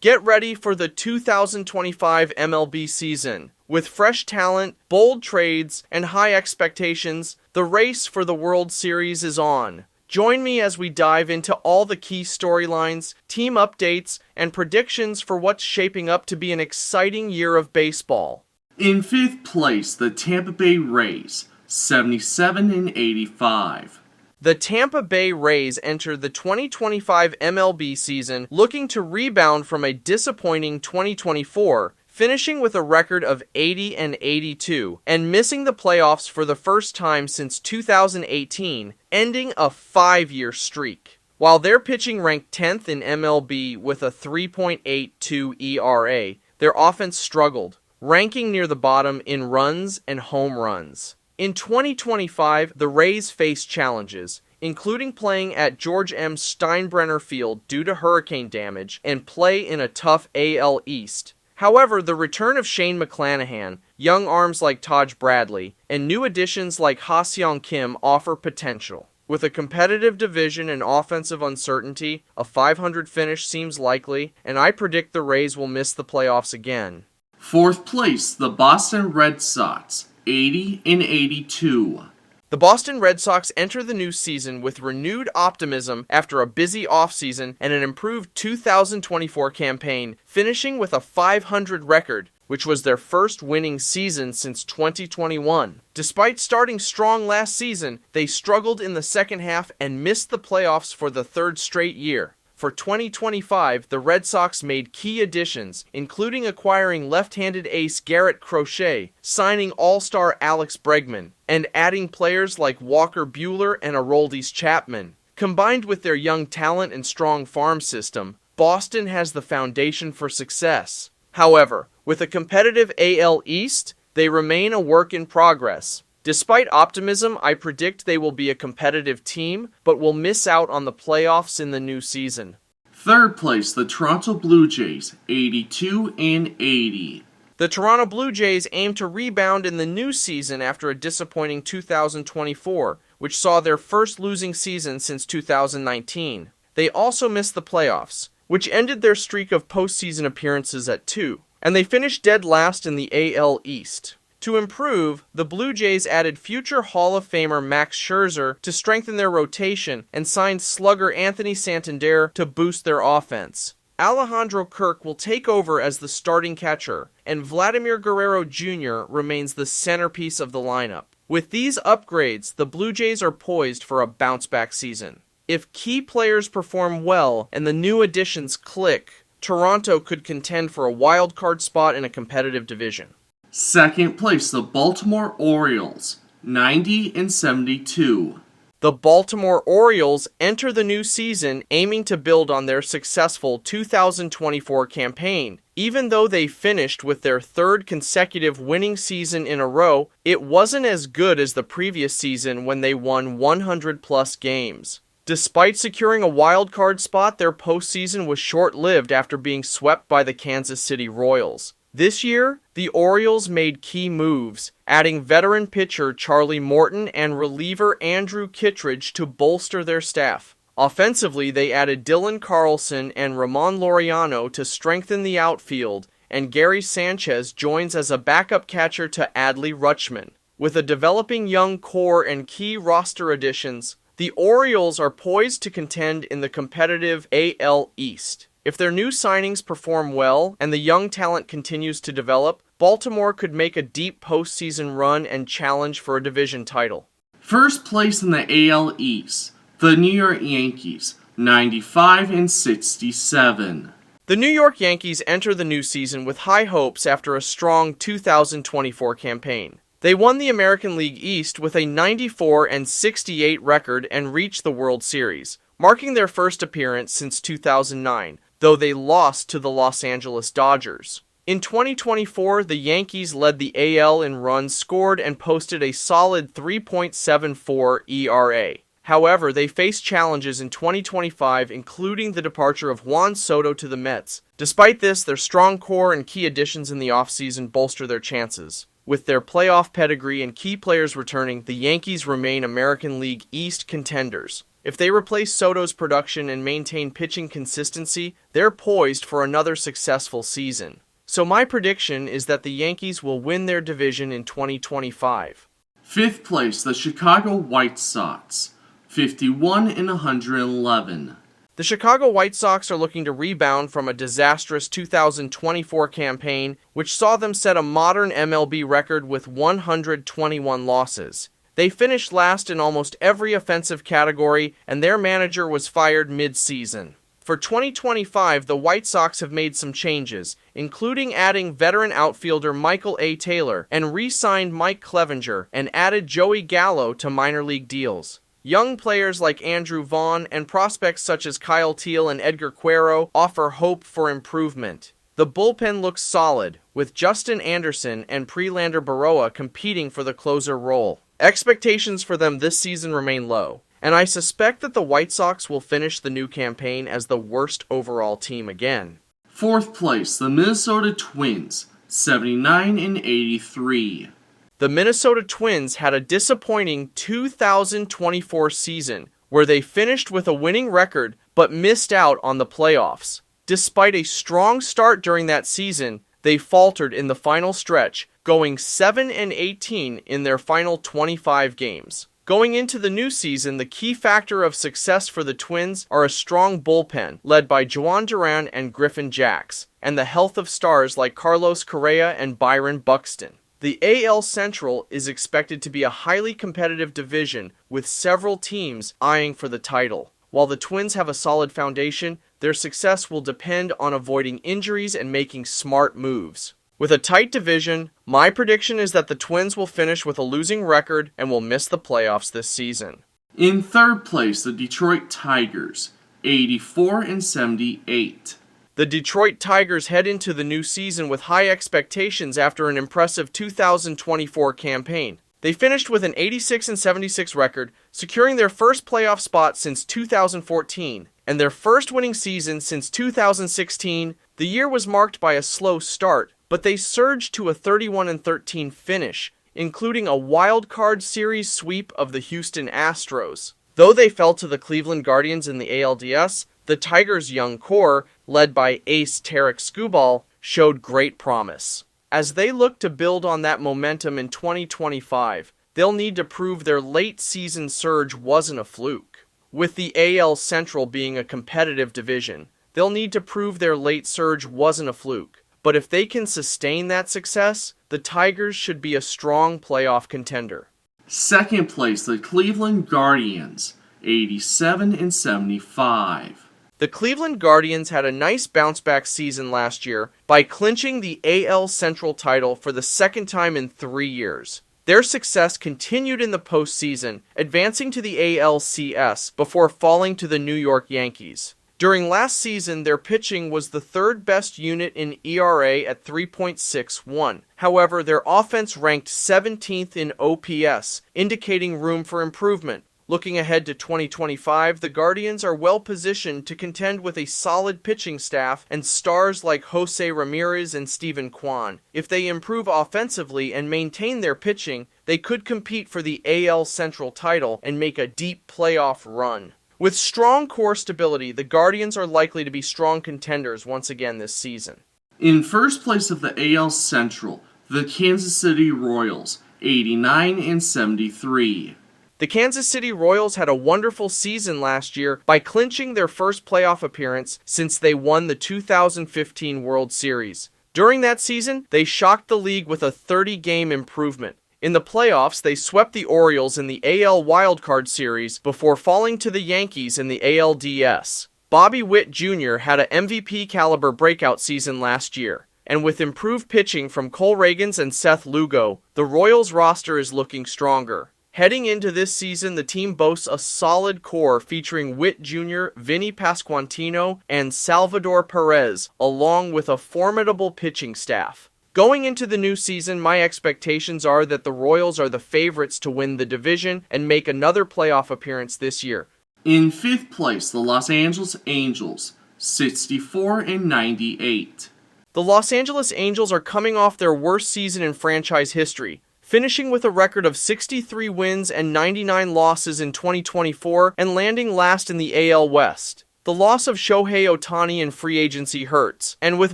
Get ready for the 2025 MLB season. With fresh talent, bold trades, and high expectations, the race for the World Series is on. Join me as we dive into all the key storylines, team updates, and predictions for what's shaping up to be an exciting year of baseball. In fifth place, the Tampa Bay Rays, 77-85. The Tampa Bay Rays enter the 2025 MLB season looking to rebound from a disappointing 2024, finishing with a record of 80-82 and missing the playoffs for the first time since 2018, ending a 5-year streak. While their pitching ranked 10th in MLB with a 3.82 ERA, their offense struggled, ranking near the bottom in runs and home runs. In 2025, the Rays faced challenges, including playing at George M. Steinbrenner Field due to hurricane damage and play in a tough AL East. However, the return of Shane McClanahan, young arms like Taj Bradley, and new additions like Ha-Seong Kim offer potential. With a competitive division and offensive uncertainty, a .500 finish seems likely, and I predict the Rays will miss the playoffs again. Fourth place, the Boston Red Sox, 80-82. The Boston Red Sox enter the new season with renewed optimism after a busy offseason and an improved 2024 campaign, finishing with a .500 record, which was their first winning season since 2021. Despite starting strong last season, they struggled in the second half and missed the playoffs for the third straight year. For 2025, the Red Sox made key additions, including acquiring left-handed ace Garrett Crochet, signing all-star Alex Bregman, and adding players like Walker Buehler and Aroldis Chapman. Combined with their young talent and strong farm system, Boston has the foundation for success. However, with a competitive AL East, they remain a work in progress. Despite optimism, I predict they will be a competitive team, but will miss out on the playoffs in the new season. Third place, the Toronto Blue Jays, 82-80. The Toronto Blue Jays aim to rebound in the new season after a disappointing 2024, which saw their first losing season since 2019. They also missed the playoffs, which ended their streak of postseason appearances at 2, and they finished dead last in the AL East. To improve, the Blue Jays added future Hall of Famer Max Scherzer to strengthen their rotation and signed slugger Anthony Santander to boost their offense. Alejandro Kirk will take over as the starting catcher, and Vladimir Guerrero Jr. remains the centerpiece of the lineup. With these upgrades, the Blue Jays are poised for a bounce-back season. If key players perform well and the new additions click, Toronto could contend for a wild card spot in a competitive division. Second place, the Baltimore Orioles, 90-72. The Baltimore Orioles enter the new season aiming to build on their successful 2024 campaign. Even though they finished with their third consecutive winning season in a row, it wasn't as good as the previous season when they won 100-plus games. Despite securing a wild card spot, their postseason was short-lived after being swept by the Kansas City Royals. This year, the Orioles made key moves, adding veteran pitcher Charlie Morton and reliever Andrew Kittredge to bolster their staff. Offensively, they added Dylan Carlson and Ramon Laureano to strengthen the outfield, and Gary Sanchez joins as a backup catcher to Adley Rutschman. With a developing young core and key roster additions, the Orioles are poised to contend in the competitive AL East. If their new signings perform well and the young talent continues to develop, Baltimore could make a deep postseason run and challenge for a division title. First place in the AL East, the New York Yankees, 95-67. The New York Yankees enter the new season with high hopes after a strong 2024 campaign. They won the American League East with a 94-68 record and reached the World Series, marking their first appearance since 2009. Though they lost to the Los Angeles Dodgers. In 2024, the Yankees led the AL in runs scored and posted a solid 3.74 ERA. However, they faced challenges in 2025, including the departure of Juan Soto to the Mets. Despite this, their strong core and key additions in the offseason bolster their chances. With their playoff pedigree and key players returning, the Yankees remain American League East contenders. If they replace Soto's production and maintain pitching consistency, they're poised for another successful season. So my prediction is that the Yankees will win their division in 2025. Fifth place, the Chicago White Sox, 51-111. The Chicago White Sox are looking to rebound from a disastrous 2024 campaign, which saw them set a modern MLB record with 121 losses. They finished last in almost every offensive category, and their manager was fired mid-season. For 2025, the White Sox have made some changes, including adding veteran outfielder Michael A. Taylor and re-signed Mike Clevenger and added Joey Gallo to minor league deals. Young players like Andrew Vaughn and prospects such as Kyle Teel and Edgar Quero offer hope for improvement. The bullpen looks solid, with Justin Anderson and Prelander Berroa competing for the closer role. Expectations for them this season remain low, and I suspect that the White Sox will finish the new campaign as the worst overall team again. Fourth place, the Minnesota Twins, 79-83. The Minnesota Twins had a disappointing 2024 season where they finished with a winning record but missed out on the playoffs. Despite a strong start during that season, they faltered in the final stretch, going 7-18 in their final 25 games. Going into the new season, the key factor of success for the Twins are a strong bullpen led by Juan Duran and Griffin Jax, and the health of stars like Carlos Correa and Byron Buxton. The AL Central is expected to be a highly competitive division with several teams eyeing for the title. While the Twins have a solid foundation, their success will depend on avoiding injuries and making smart moves. With a tight division, my prediction is that the Twins will finish with a losing record and will miss the playoffs this season. In third place, the Detroit Tigers, 84-78. The Detroit Tigers head into the new season with high expectations after an impressive 2024 campaign. They finished with an 86-76 record, securing their first playoff spot since 2014, and their first winning season since 2016. The year was marked by a slow start, but they surged to a 31-13 finish, including a wild card series sweep of the Houston Astros. Though they fell to the Cleveland Guardians in the ALDS, the Tigers' young core, led by ace Tarek Skubal, showed great promise. As they look to build on that momentum in 2025, they'll need to prove their late-season surge wasn't a fluke. With the AL Central being a competitive division, they'll need to prove their late surge wasn't a fluke. But if they can sustain that success, the Tigers should be a strong playoff contender. Second place, the Cleveland Guardians, 87-75. The Cleveland Guardians had a nice bounce-back season last year by clinching the AL Central title for the second time in 3 years. Their success continued in the postseason, advancing to the ALCS before falling to the New York Yankees. During last season, their pitching was the third best unit in ERA at 3.61. However, their offense ranked 17th in OPS, indicating room for improvement. Looking ahead to 2025, the Guardians are well positioned to contend with a solid pitching staff and stars like Jose Ramirez and Steven Kwan. If they improve offensively and maintain their pitching, they could compete for the AL Central title and make a deep playoff run. With strong core stability, the Guardians are likely to be strong contenders once again this season. In first place of the AL Central, the Kansas City Royals, 89-73. The Kansas City Royals had a wonderful season last year by clinching their first playoff appearance since they won the 2015 World Series. During that season, they shocked the league with a 30-game improvement. In the playoffs, they swept the Orioles in the AL Wildcard Series before falling to the Yankees in the ALDS. Bobby Witt Jr. had an MVP-caliber breakout season last year, and with improved pitching from Cole Ragans and Seth Lugo, the Royals roster is looking stronger. Heading into this season, the team boasts a solid core featuring Witt Jr., Vinny Pasquantino, and Salvador Perez, along with a formidable pitching staff. Going into the new season, my expectations are that the Royals are the favorites to win the division and make another playoff appearance this year. In fifth place, the Los Angeles Angels, 64-98. The Los Angeles Angels are coming off their worst season in franchise history, finishing with a record of 63 wins and 99 losses in 2024 and landing last in the AL West. The loss of Shohei Ohtani in free agency hurts, and with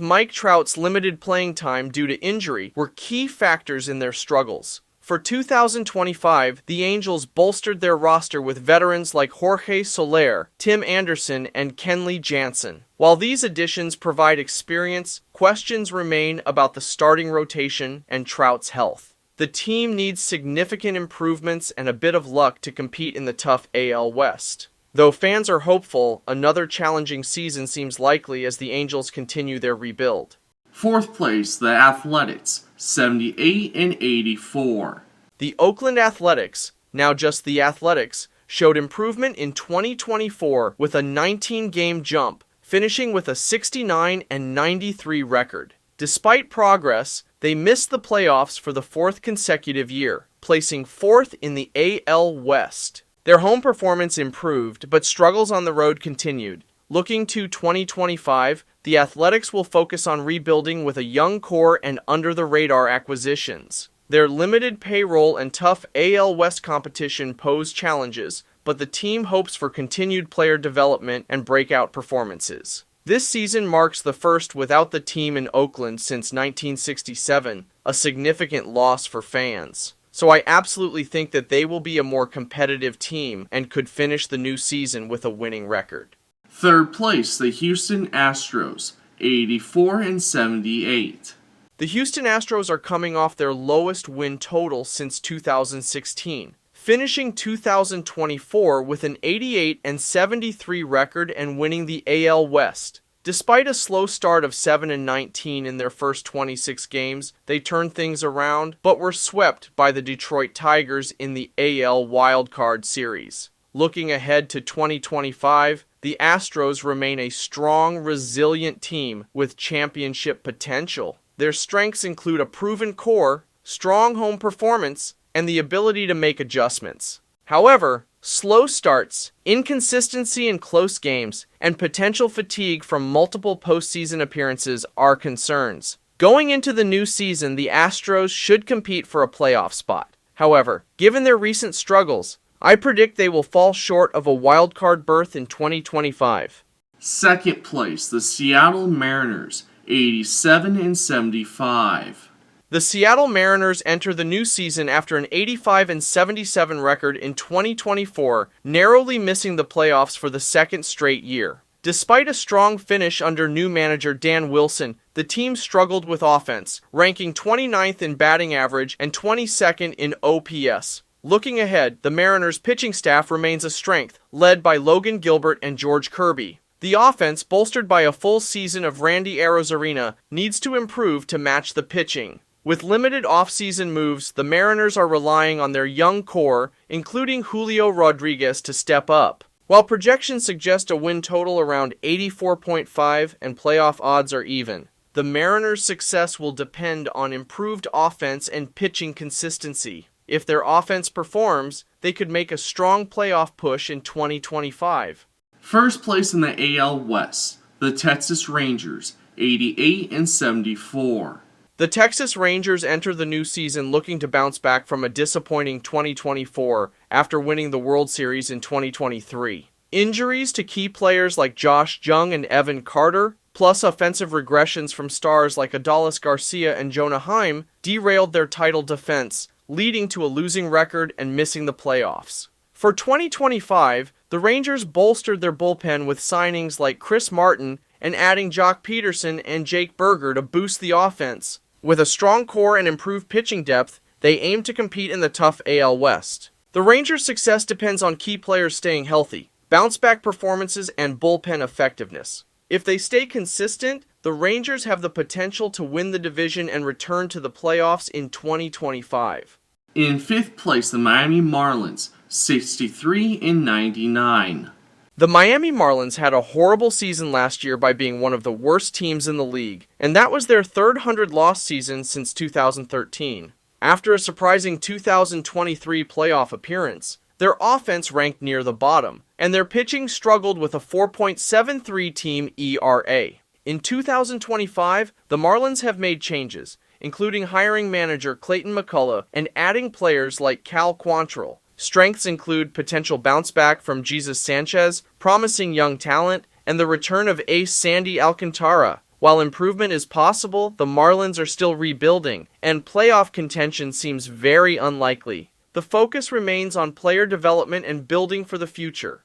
Mike Trout's limited playing time due to injury were key factors in their struggles. For 2025, the Angels bolstered their roster with veterans like Jorge Soler, Tim Anderson, and Kenley Jansen. While these additions provide experience, questions remain about the starting rotation and Trout's health. The team needs significant improvements and a bit of luck to compete in the tough AL West. Though fans are hopeful, another challenging season seems likely as the Angels continue their rebuild. Fourth place, the Athletics, 78 and 84. The Oakland Athletics, now just the Athletics, showed improvement in 2024 with a 19-game jump, finishing with a 69 and 93 record. Despite progress, they missed the playoffs for the fourth consecutive year, placing fourth in the AL West. Their home performance improved, but struggles on the road continued. Looking to 2025, the Athletics will focus on rebuilding with a young core and under-the-radar acquisitions. Their limited payroll and tough AL West competition pose challenges, but the team hopes for continued player development and breakout performances. This season marks the first without the team in Oakland since 1967, a significant loss for fans. So I absolutely think that they will be a more competitive team and could finish the new season with a winning record. Third place, the Houston Astros, 84 and 78. The Houston Astros are coming off their lowest win total since 2016, finishing 2024 with an 88 and 73 record and winning the AL West. Despite a slow start of 7 and 19 in their first 26 games, they turned things around, but were swept by the Detroit Tigers in the AL Wildcard Series. Looking ahead to 2025, the Astros remain a strong, resilient team with championship potential. Their strengths include a proven core, strong home performance, and the ability to make adjustments. However, slow starts, inconsistency in close games, and potential fatigue from multiple postseason appearances are concerns. Going into the new season, the Astros should compete for a playoff spot. However, given their recent struggles, I predict they will fall short of a wildcard berth in 2025. Second place, the Seattle Mariners, 87 and 75. The Seattle Mariners enter the new season after an 85 and 77 record in 2024, narrowly missing the playoffs for the second straight year. Despite a strong finish under new manager Dan Wilson, the team struggled with offense, ranking 29th in batting average and 22nd in OPS. Looking ahead, the Mariners' pitching staff remains a strength, led by Logan Gilbert and George Kirby. The offense, bolstered by a full season of Randy Arozarena, needs to improve to match the pitching. With limited offseason moves, the Mariners are relying on their young core, including Julio Rodriguez, to step up. While projections suggest a win total around 84.5 and playoff odds are even, the Mariners' success will depend on improved offense and pitching consistency. If their offense performs, they could make a strong playoff push in 2025. First place in the AL West, the Texas Rangers, 88 and 74. The Texas Rangers enter the new season looking to bounce back from a disappointing 2024 after winning the World Series in 2023. Injuries to key players like Josh Jung and Evan Carter, plus offensive regressions from stars like Adolis Garcia and Jonah Heim, derailed their title defense, leading to a losing record and missing the playoffs. For 2025, the Rangers bolstered their bullpen with signings like Chris Martin and adding Jock Peterson and Jake Berger to boost the offense. With a strong core and improved pitching depth, they aim to compete in the tough AL West. The Rangers' success depends on key players staying healthy, bounce-back performances, and bullpen effectiveness. If they stay consistent, the Rangers have the potential to win the division and return to the playoffs in 2025. In fifth place, the Miami Marlins, 63 and 99. The Miami Marlins had a horrible season last year by being one of the worst teams in the league, and that was their third 100-loss season since 2013. After a surprising 2023 playoff appearance, their offense ranked near the bottom, and their pitching struggled with a 4.73 team ERA. In 2025, the Marlins have made changes, including hiring manager Clayton McCullough and adding players like Cal Quantrill. Strengths include potential bounce back from Jesus Sanchez, promising young talent, and the return of ace Sandy Alcantara. While improvement is possible, the Marlins are still rebuilding, and playoff contention seems very unlikely. The focus remains on player development and building for the future.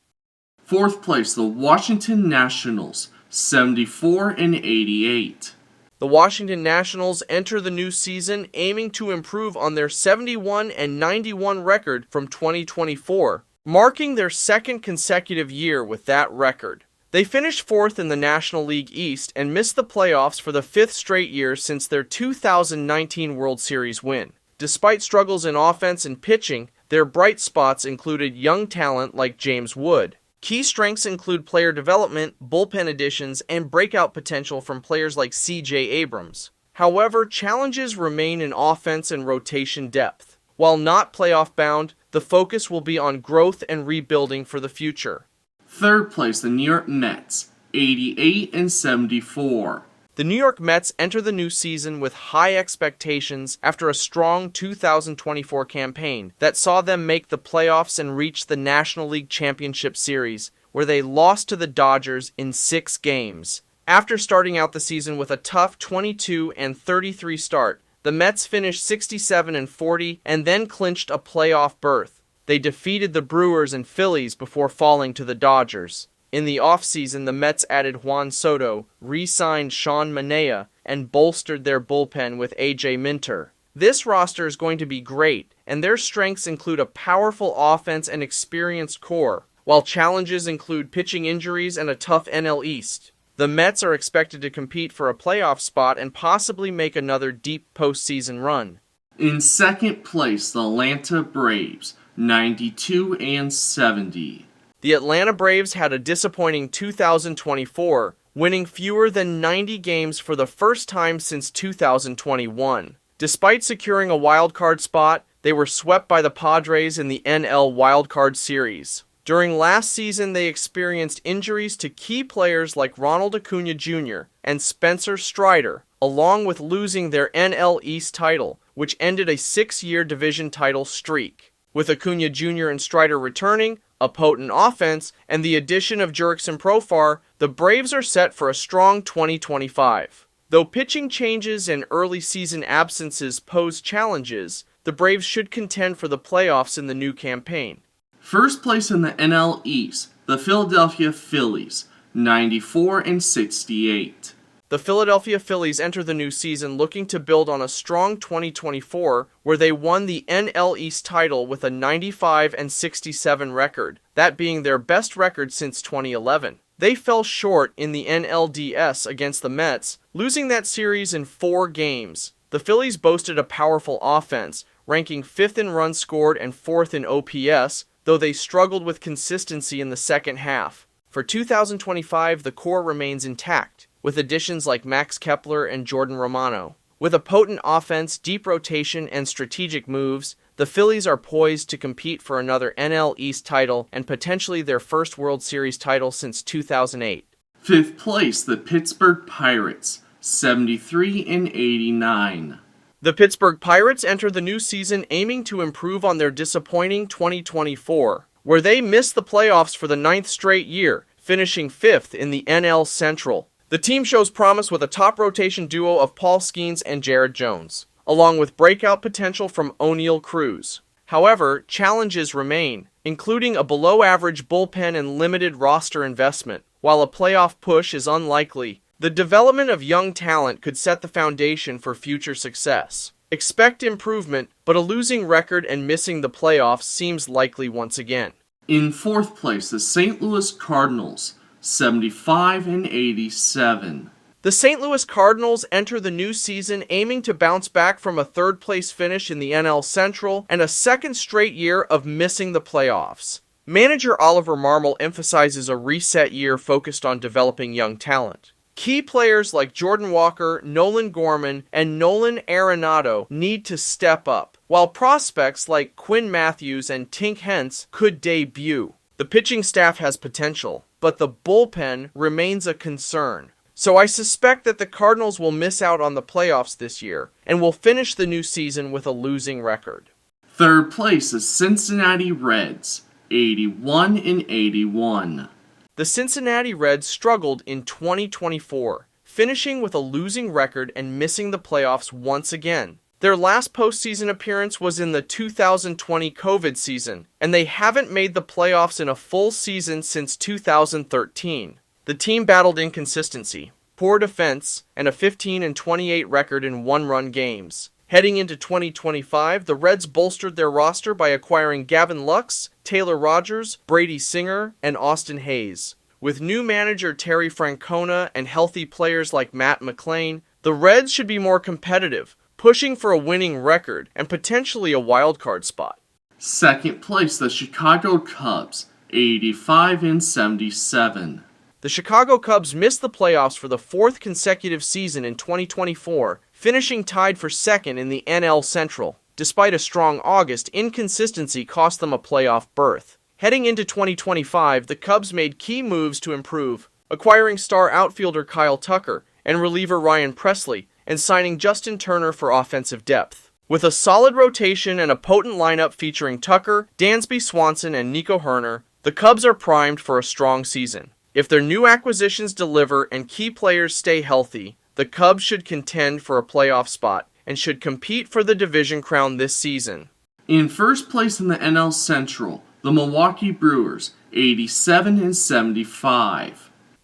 Fourth place, the Washington Nationals, 74-88. The Washington Nationals enter the new season aiming to improve on their 71-91 record from 2024, marking their second consecutive year with that record. They finished fourth in the National League East and missed the playoffs for the fifth straight year since their 2019 World Series win. Despite struggles in offense and pitching, their bright spots included young talent like James Wood. Key strengths include player development, bullpen additions, and breakout potential from players like C.J. Abrams. However, challenges remain in offense and rotation depth. While not playoff bound, the focus will be on growth and rebuilding for the future. Third place, the New York Mets, 88-74. The New York Mets enter the new season with high expectations after a strong 2024 campaign that saw them make the playoffs and reach the National League Championship Series, where they lost to the Dodgers in 6 games. After starting out the season with a tough 22-33 start, the Mets finished 67-40 and then clinched a playoff berth. They defeated the Brewers and Phillies before falling to the Dodgers. In the offseason, the Mets added Juan Soto, re-signed Sean Manaea, and bolstered their bullpen with A.J. Minter. This roster is going to be great, and their strengths include a powerful offense and experienced core, while challenges include pitching injuries and a tough NL East. The Mets are expected to compete for a playoff spot and possibly make another deep postseason run. In second place, the Atlanta Braves, 92-70. The Atlanta Braves had a disappointing 2024, winning fewer than 90 games for the first time since 2021. Despite securing a wild-card spot, they were swept by the Padres in the NL Wild-Card Series. During last season, they experienced injuries to key players like Ronald Acuna Jr. and Spencer Strider, along with losing their NL East title, which ended a 6-year division title streak. With Acuna Jr. and Strider returning, a potent offense, and the addition of Jurickson Profar, the Braves are set for a strong 2025. Though pitching changes and early season absences pose challenges, the Braves should contend for the playoffs in the new campaign. First place in the NL East, the Philadelphia Phillies, 94-68. The Philadelphia Phillies enter the new season looking to build on a strong 2024 where they won the NL East title with a 95-67 record, that being their best record since 2011. They fell short in the NLDS against the Mets, losing that series in 4 games. The Phillies boasted a powerful offense, ranking 5th in runs scored and 4th in OPS, though they struggled with consistency in the second half. For 2025, the core remains intact, with additions like Max Kepler and Jordan Romano. With a potent offense, deep rotation, and strategic moves, the Phillies are poised to compete for another NL East title and potentially their first World Series title since 2008. Fifth place, the Pittsburgh Pirates, 73-89. The Pittsburgh Pirates enter the new season aiming to improve on their disappointing 2024, where they missed the playoffs for the 9th straight year, finishing 5th in the NL Central. The team shows promise with a top rotation duo of Paul Skeens and Jared Jones, along with breakout potential from O'Neal Cruz. However, challenges remain, including a below-average bullpen and limited roster investment. While a playoff push is unlikely, the development of young talent could set the foundation for future success. Expect improvement, but a losing record and missing the playoffs seems likely once again. In fourth place, the St. Louis Cardinals, 75-87. The St. Louis Cardinals enter the new season aiming to bounce back from a third-place finish in the NL Central and a second straight year of missing the playoffs. Manager Oliver Marmol emphasizes a reset year focused on developing young talent. Key players like Jordan Walker, Nolan Gorman, and Nolan Arenado need to step up, while prospects like Quinn Matthews and Tink Hence could debut. The pitching staff has potential, but the bullpen remains a concern. So I suspect that the Cardinals will miss out on the playoffs this year and will finish the new season with a losing record. Third place is Cincinnati Reds, 81-81. The Cincinnati Reds struggled in 2024, finishing with a losing record and missing the playoffs once again. Their last postseason appearance was in the 2020 COVID season, and they haven't made the playoffs in a full season since 2013. The team battled inconsistency, poor defense, and a 15-28 record in one-run games. Heading into 2025, the Reds bolstered their roster by acquiring Gavin Lux, Taylor Rogers, Brady Singer, and Austin Hayes. With new manager Terry Francona and healthy players like Matt McLain, the Reds should be more competitive, pushing for a winning record and potentially a wildcard spot. Second place, the Chicago Cubs, 85-77. The Chicago Cubs missed the playoffs for the fourth consecutive season in 2024, finishing tied for second in the NL Central. Despite a strong August, inconsistency cost them a playoff berth. Heading into 2025, the Cubs made key moves to improve, acquiring star outfielder Kyle Tucker and reliever Ryan Presley, and signing Justin Turner for offensive depth. With a solid rotation and a potent lineup featuring Tucker, Dansby Swanson, and Nico Herner, the Cubs are primed for a strong season. If their new acquisitions deliver and key players stay healthy, the Cubs should contend for a playoff spot and should compete for the division crown this season. In first place in the NL Central, the Milwaukee Brewers, 87-75.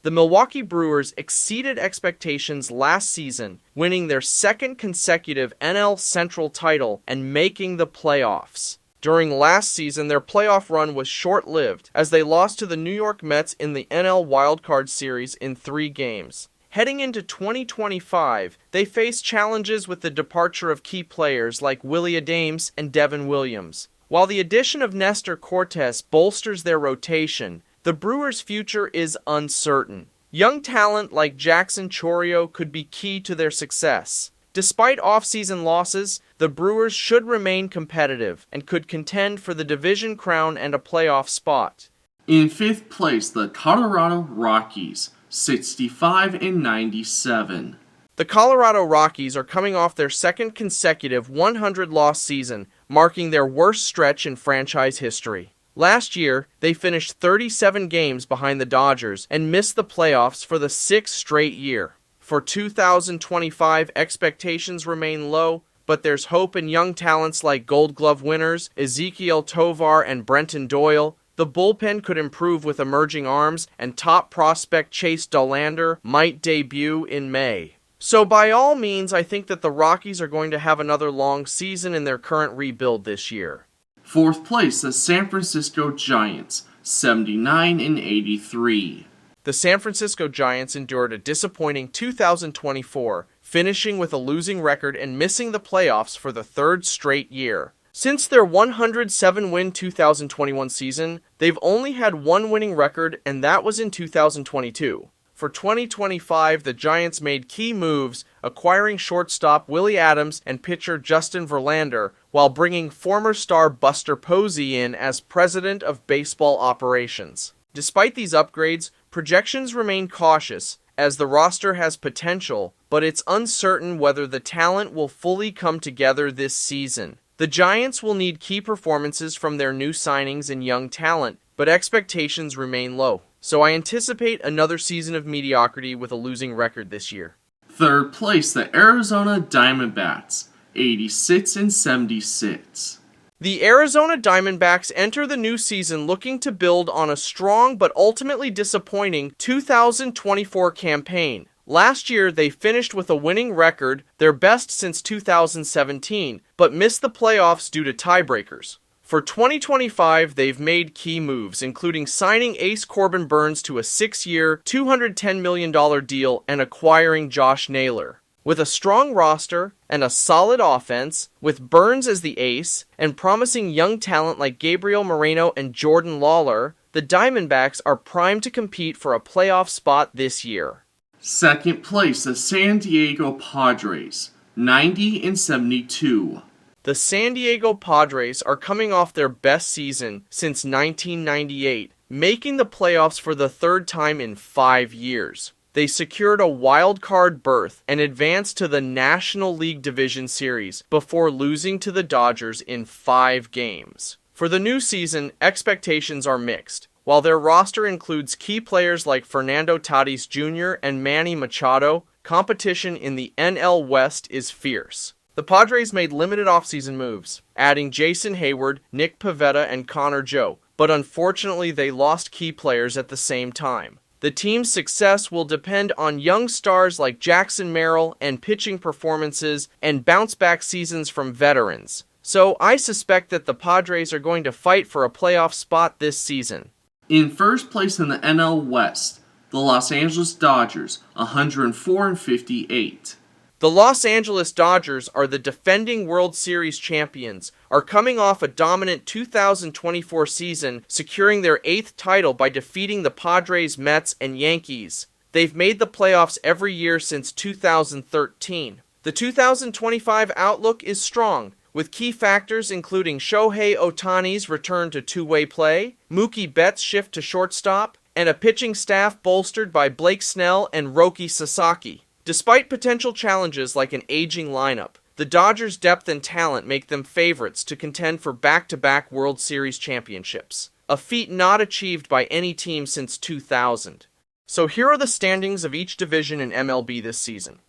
The Milwaukee Brewers exceeded expectations last season, winning their second consecutive NL Central title and making the playoffs. During last season, their playoff run was short-lived as they lost to the New York Mets in the NL Wildcard Series in 3 games. Heading into 2025, they face challenges with the departure of key players like Willie Adames and Devin Williams. While the addition of Nestor Cortes bolsters their rotation, the Brewers' future is uncertain. Young talent like Jackson Chourio could be key to their success. Despite off-season losses, the Brewers should remain competitive and could contend for the division crown and a playoff spot. In fifth place, the Colorado Rockies, 65-97. The Colorado Rockies are coming off their second consecutive 100-loss season, marking their worst stretch in franchise history. Last year, they finished 37 games behind the Dodgers and missed the playoffs for the 6th straight year. For 2025, expectations remain low, but there's hope in young talents like Gold Glove winners Ezekiel Tovar and Brenton Doyle. The bullpen could improve with emerging arms, and top prospect Chase Dollander might debut in May. So by all means, I think that the Rockies are going to have another long season in their current rebuild this year. Fourth place, the San Francisco Giants, 79-83. The San Francisco Giants endured a disappointing 2024, finishing with a losing record and missing the playoffs for the 3rd straight year. Since their 107-win 2021 season, they've only had one winning record, and that was in 2022. For 2025, the Giants made key moves, acquiring shortstop Willie Adams and pitcher Justin Verlander, while bringing former star Buster Posey in as president of baseball operations. Despite these upgrades, projections remain cautious, as the roster has potential, but it's uncertain whether the talent will fully come together this season. The Giants will need key performances from their new signings and young talent, but expectations remain low. So I anticipate another season of mediocrity with a losing record this year. Third place, the Arizona Diamondbacks, 86-76. The Arizona Diamondbacks enter the new season looking to build on a strong but ultimately disappointing 2024 campaign. Last year, they finished with a winning record, their best since 2017, but missed the playoffs due to tiebreakers. For 2025, they've made key moves, including signing ace Corbin Burnes to a 6-year, $210 million deal and acquiring Josh Naylor. With a strong roster and a solid offense, with Burnes as the ace, and promising young talent like Gabriel Moreno and Jordan Lawler, the Diamondbacks are primed to compete for a playoff spot this year. Second place, the San Diego Padres, 90-72. The San Diego Padres are coming off their best season since 1998, making the playoffs for the 3rd time in 5 years. they secured a wild card berth and advanced to the National League Division Series before losing to the Dodgers in 5 games. For the new season, expectations are mixed. While their roster includes key players like Fernando Tatis Jr. and Manny Machado, competition in the NL West is fierce. The Padres made limited offseason moves, adding Jason Hayward, Nick Pivetta, and Connor Joe, but unfortunately they lost key players at the same time. The team's success will depend on young stars like Jackson Merrill and pitching performances and bounce-back seasons from veterans. So I suspect that the Padres are going to fight for a playoff spot this season. In first place in the NL West, the Los Angeles Dodgers, 104-58. The Los Angeles Dodgers are the defending World Series champions, are coming off a dominant 2024 season, securing their 8th title by defeating the Padres, Mets, and Yankees. They've made the playoffs every year since 2013. The 2025 outlook is strong, with key factors including Shohei Ohtani's return to two-way play, Mookie Betts' shift to shortstop, and a pitching staff bolstered by Blake Snell and Roki Sasaki. Despite potential challenges like an aging lineup, the Dodgers' depth and talent make them favorites to contend for back-to-back World Series championships, a feat not achieved by any team since 2000. So here are the standings of each division in MLB this season.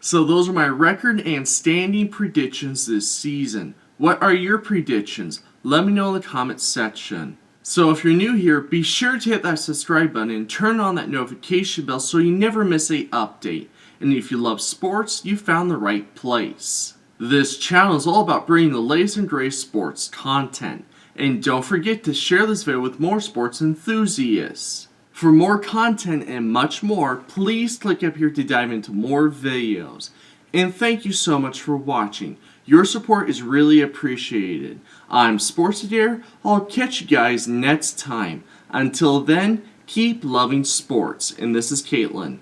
So those are my record and standing predictions this season. What are your predictions? Let me know in the comments section. So if you're new here, be sure to hit that subscribe button and turn on that notification bell so you never miss an update. And if you love sports, you found the right place. This channel is all about bringing the latest and greatest sports content. And don't forget to share this video with more sports enthusiasts. For more content and much more, please click up here to dive into more videos. And thank you so much for watching. Your support is really appreciated. I'm Sportsadair. I'll catch you guys next time. Until then, keep loving sports. And this is Caitlin.